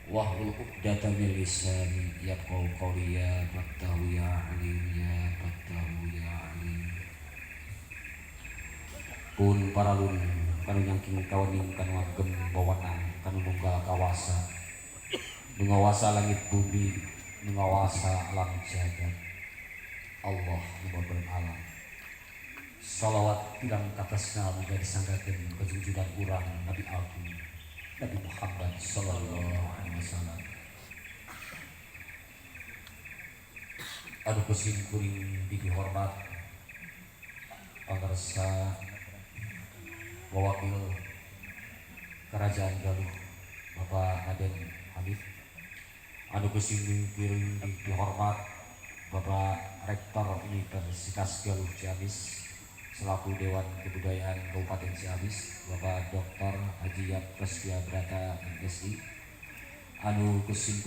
wahlul 'uqdatam min lisani yafqahu qawli ya fattahu ya alim ya fattahu ya alim. Pun paralun kanu nyangking kawening kanu agem bawanang kanu nunggal kawasa nu ngawasa langit bumi nu ngawasa alam jagat Allah nu babon alam. Salawat pirang katasna muga disanggakeun kajungjudan urang Nabi Agung Nabi Muhammad sallallahu alaihi wasallam. Anu kusim kuring dihormat pangarsa wawakil Kerajaan Galuh Bapak Raden Habib. Anu kusim kuring dihormat Bapak Rektor Universitas Galuh Ciamis selaku Dewan Kebudayaan Kabupaten Ciamis Bapak Dr. Haji Yap Prestia Brata MSI. Anu kusim